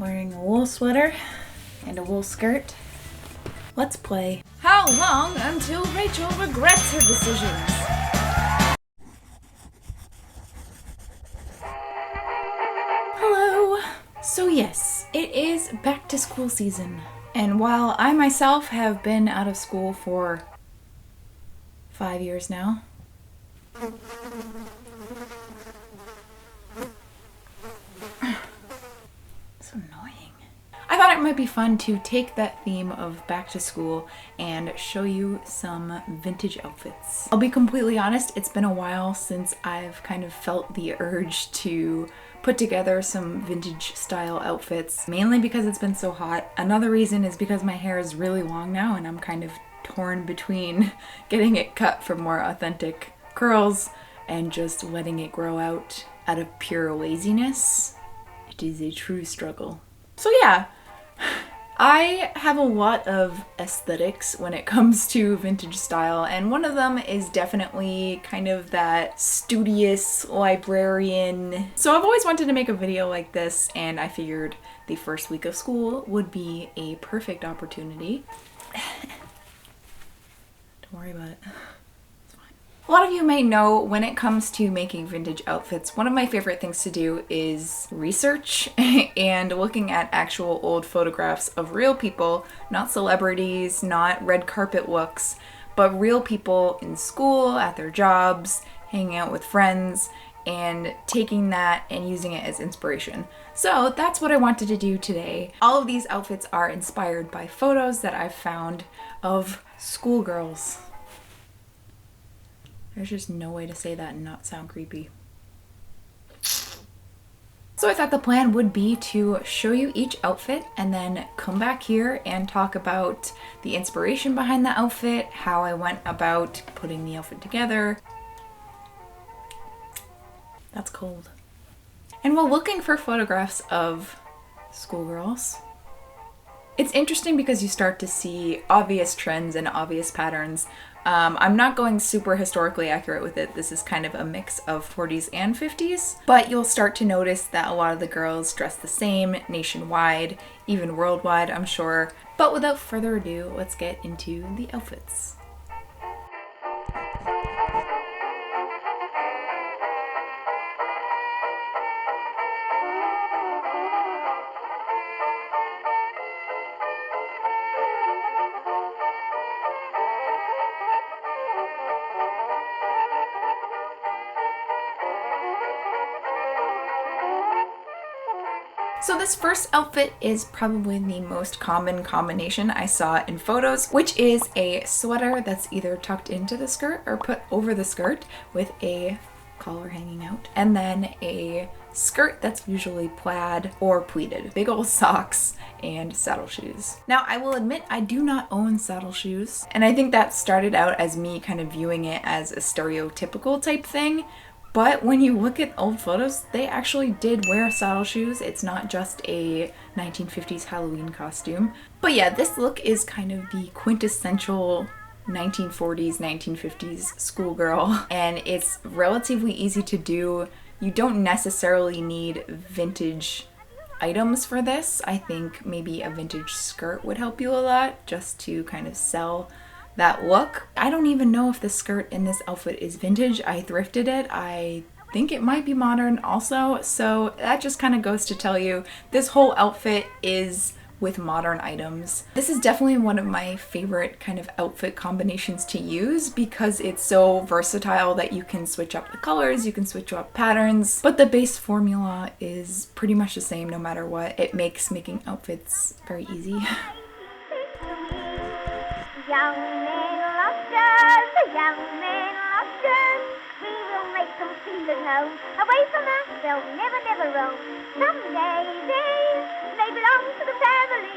Wearing a wool sweater and a wool skirt. Let's play How Long Until Rachel Regrets Her Decisions? Hello! So yes, it is back to school season. And while I myself have been out of school for 5 years now, so annoying. I thought it might be fun to take that theme of back to school and show you some vintage outfits. I'll be completely honest, it's been a while since I've kind of felt the urge to put together some vintage style outfits, mainly because it's been so hot. Another reason is because my hair is really long now and I'm kind of torn between getting it cut for more authentic curls and just letting it grow out of pure laziness. It is a true struggle. So yeah, I have a lot of aesthetics when it comes to vintage style, and one of them is definitely kind of that studious librarian. So I've always wanted to make a video like this, and I figured the first week of school would be a perfect opportunity. Don't worry about it. A lot of you may know when it comes to making vintage outfits, one of my favorite things to do is research and looking at actual old photographs of real people, not celebrities, not red carpet looks, but real people in school, at their jobs, hanging out with friends, and taking that and using it as inspiration. So that's what I wanted to do today. All of these outfits are inspired by photos that I've found of schoolgirls. There's just no way to say that and not sound creepy. So I thought the plan would be to show you each outfit and then come back here and talk about the inspiration behind the outfit, how I went about putting the outfit together. That's cold. And while looking for photographs of schoolgirls, it's interesting because you start to see obvious trends and obvious patterns. I'm not going super historically accurate with it. This is kind of a mix of 40s and 50s, but you'll start to notice that a lot of the girls dress the same nationwide, even worldwide, I'm sure. But without further ado, let's get into the outfits. So this first outfit is probably the most common combination I saw in photos, which is a sweater that's either tucked into the skirt or put over the skirt with a collar hanging out, and then a skirt that's usually plaid or pleated. Big old socks and saddle shoes. Now I will admit I do not own saddle shoes, and I think that started out as me kind of viewing it as a stereotypical type thing. But when you look at old photos, they actually did wear saddle shoes. It's not just a 1950s Halloween costume. But yeah, this look is kind of the quintessential 1940s, 1950s schoolgirl, and it's relatively easy to do. You don't necessarily need vintage items for this. I think maybe a vintage skirt would help you a lot, just to kind of sell that look. I don't even know if the skirt in this outfit is vintage. I thrifted it. I think it might be modern also. So that just kind of goes to tell you this whole outfit is with modern items. This is definitely one of my favorite kind of outfit combinations to use because it's so versatile that you can switch up the colors, you can switch up patterns, but the base formula is pretty much the same no matter what. It makes making outfits very easy. Young men lobsters, young men lobsters, we will make them feel at home. Away from us, they'll never, never roam. Someday they may belong to the family.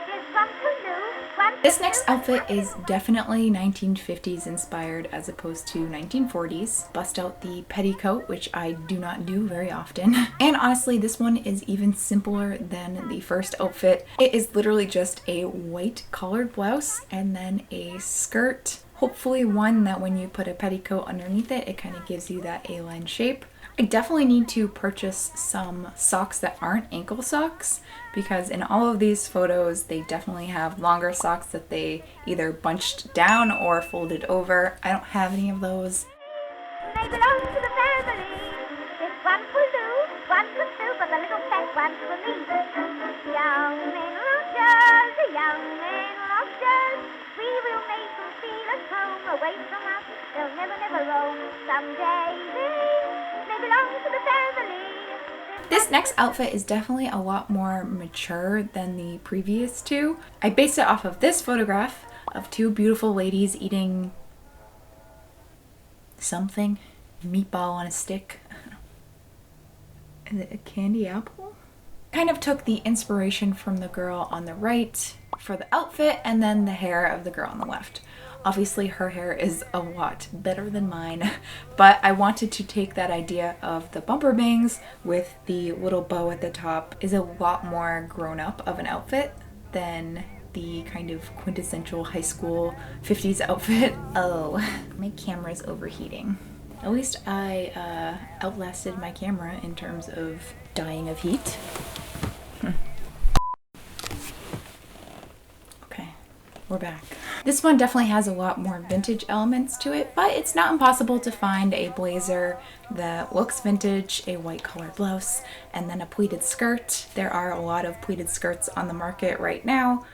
There's one to lose, one to This next outfit is definitely 1950s inspired as opposed to 1940s. Bust out the petticoat, which I do not do very often. And honestly, this one is even simpler than the first outfit. It is literally just a white collared blouse and then a skirt. Hopefully one that when you put a petticoat underneath it, it kind of gives you that A-line shape. I definitely need to purchase some socks that aren't ankle socks because in all of these photos they definitely have longer socks that they either bunched down or folded over. I don't have any of those. They belong to the family. There's one for Lou, one for Sue, but the little fat one's for me. Young men rockers, young men rockers, we will make them feel at home. Away from us, they'll never, never roam. Someday they belong to the family. This next outfit is definitely a lot more mature than the previous two. I based it off of this photograph of two beautiful ladies eating something. Meatball on a stick. Is it a candy apple? Kind of took the inspiration from the girl on the right for the outfit and then the hair of the girl on the left. Obviously her hair is a lot better than mine, but I wanted to take that idea of the bumper bangs with the little bow at the top is a lot more grown up of an outfit than the kind of quintessential high school 50s outfit. Oh, my camera's overheating. At least I outlasted my camera in terms of dying of heat. Okay, we're back. This one definitely has a lot more vintage elements to it, but it's not impossible to find a blazer that looks vintage, a white collar blouse, and then a pleated skirt. There are a lot of pleated skirts on the market right now.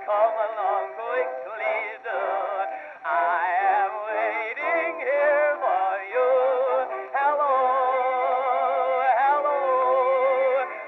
Come along quickly, do. I am waiting here for you. Hello,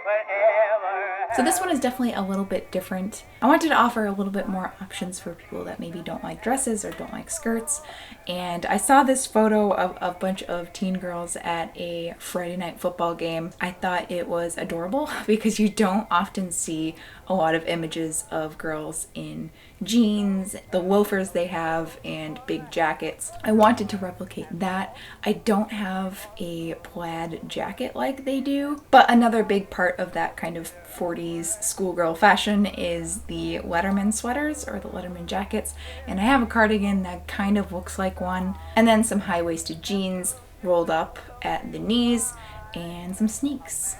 wherever. So this one is definitely a little bit different. I wanted to offer a little bit more options for people that maybe don't like dresses or don't like skirts. And I saw this photo of a bunch of teen girls at a Friday night football game. I thought it was adorable because you don't often see a lot of images of girls in jeans, the loafers they have, and big jackets. I wanted to replicate that. I don't have a plaid jacket like they do, but another big part of that kind of 40s schoolgirl fashion is the Letterman sweaters or the Letterman jackets, and I have a cardigan that kind of looks like one, and then some high-waisted jeans rolled up at the knees, and some sneaks.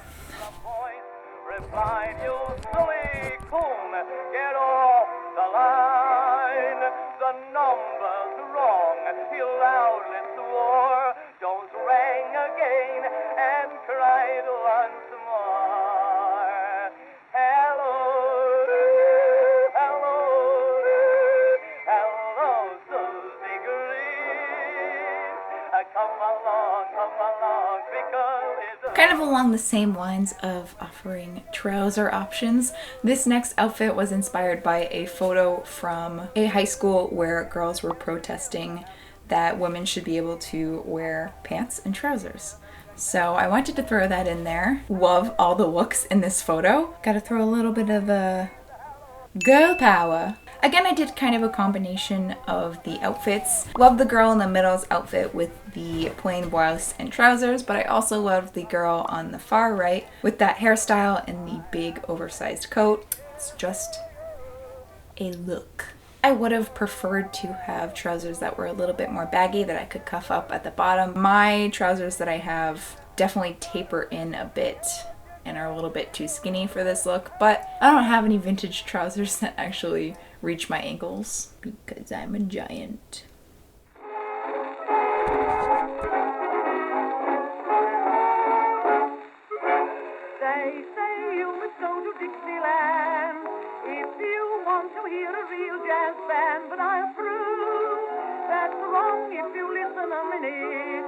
Replied, you silly coon, get off the line. The number's wrong, he loudly swore. Jones rang again and cried once more. Hello, hello, hello, Susie Green. Come along, because it's Kind of along the same lines of offering trouser options, this next outfit was inspired by a photo from a high school where girls were protesting that women should be able to wear pants and trousers. So I wanted to throw that in there. Love all the looks in this photo. Gotta throw a little bit of a girl power. Again, I did kind of a combination of the outfits. Love the girl in the middle's outfit with the plain blouse and trousers, but I also loved the girl on the far right with that hairstyle and the big oversized coat. It's just a look. I would have preferred to have trousers that were a little bit more baggy that I could cuff up at the bottom. My trousers that I have definitely taper in a bit and are a little bit too skinny for this look, but I don't have any vintage trousers that actually reach my ankles because I'm a giant. They say you must go to Dixieland if you want to hear a real jazz band, but I'll prove that's wrong if you listen a minute.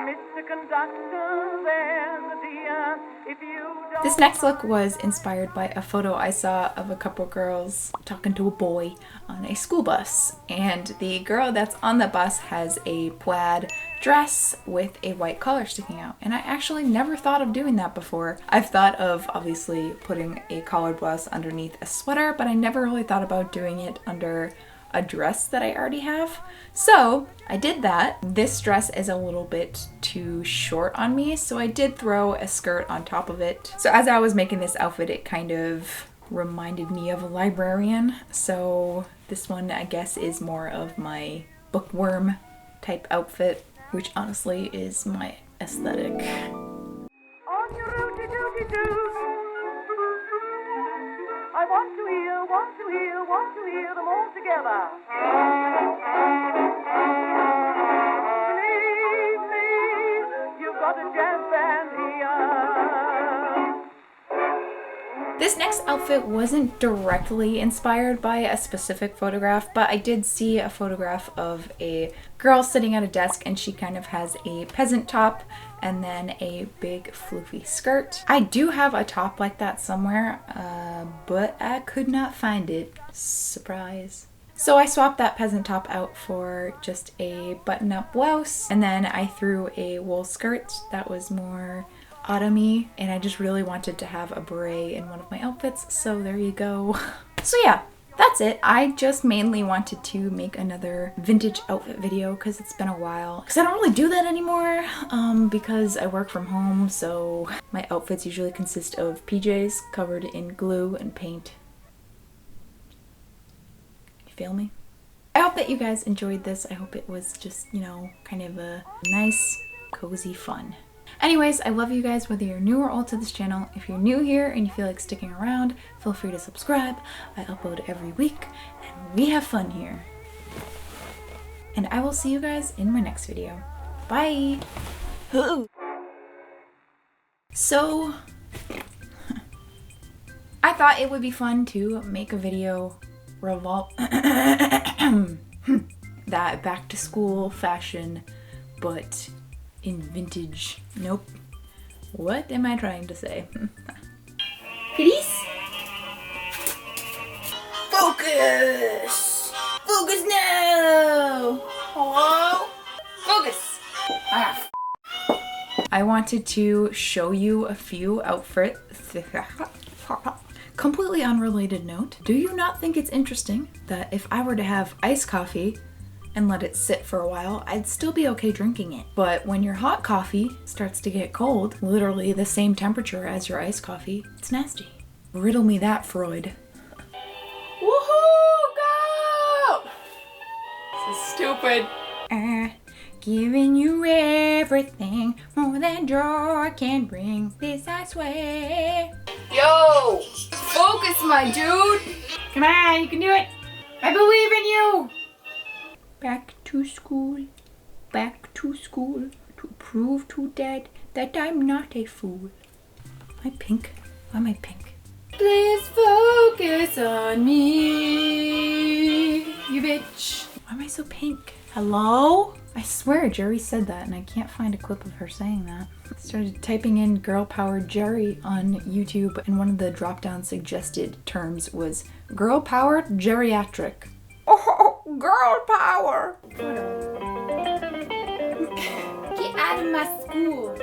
Mr. Conductor, there's a dear, if you don't... This next look was inspired by a photo I saw of a couple girls talking to a boy on a school bus, and the girl that's on the bus has a plaid dress with a white collar sticking out, and I actually never thought of doing that before. I've thought of obviously putting a collared blouse underneath a sweater, but I never really thought about doing it under a dress that I already have. So I did that. This dress is a little bit too short on me, so I did throw a skirt on top of it. So as I was making this outfit, it kind of reminded me of a librarian. So this one, I guess, is more of my bookworm type outfit, which honestly is my aesthetic. On your rooty-tooty-toot. I want to hear them all together. Believe me, you've got a jazz band here. This next outfit wasn't directly inspired by a specific photograph, but I did see a photograph of a girl sitting at a desk, and she kind of has a peasant top and then a big floofy skirt. I do have a top like that somewhere, but I could not find it. Surprise. So I swapped that peasant top out for just a button-up blouse, and then I threw a wool skirt that was more autumny, and I just really wanted to have a beret in one of my outfits, so there you go. So yeah, that's it. I just mainly wanted to make another vintage outfit video because it's been a while. Because I don't really do that anymore because I work from home, so my outfits usually consist of PJs covered in glue and paint. You feel me? I hope that you guys enjoyed this. I hope it was just, you know, kind of a nice, cozy fun. Anyways, I love you guys whether you're new or old to this channel. If you're new here and you feel like sticking around, feel free to subscribe. I upload every week and we have fun here. And I will see you guys in my next video. Bye! So, I thought it would be fun to make a video that back to school fashion, but in vintage. Nope. What am I trying to say? Please? Focus! Focus now! Hello? Focus! Ah. I wanted to show you a few outfits. Completely unrelated note. Do you not think it's interesting that if I were to have iced coffee and let it sit for a while, I'd still be okay drinking it? But when your hot coffee starts to get cold, literally the same temperature as your iced coffee, it's nasty. Riddle me that, Freud. Woohoo! Go! This is stupid. Giving you everything more than joy can bring. This I swear. Yo! Focus, my dude! Come on, you can do it! I believe in you! Back to school, to prove to Dad that I'm not a fool. Am I pink? Why am I pink? Please focus on me, you bitch. Why am I so pink? Hello? I swear Jerry said that and I can't find a clip of her saying that. I started typing in girl power Jerry on YouTube, and one of the drop-down suggested terms was girl power geriatric. Oh, girl power! Get out of my school.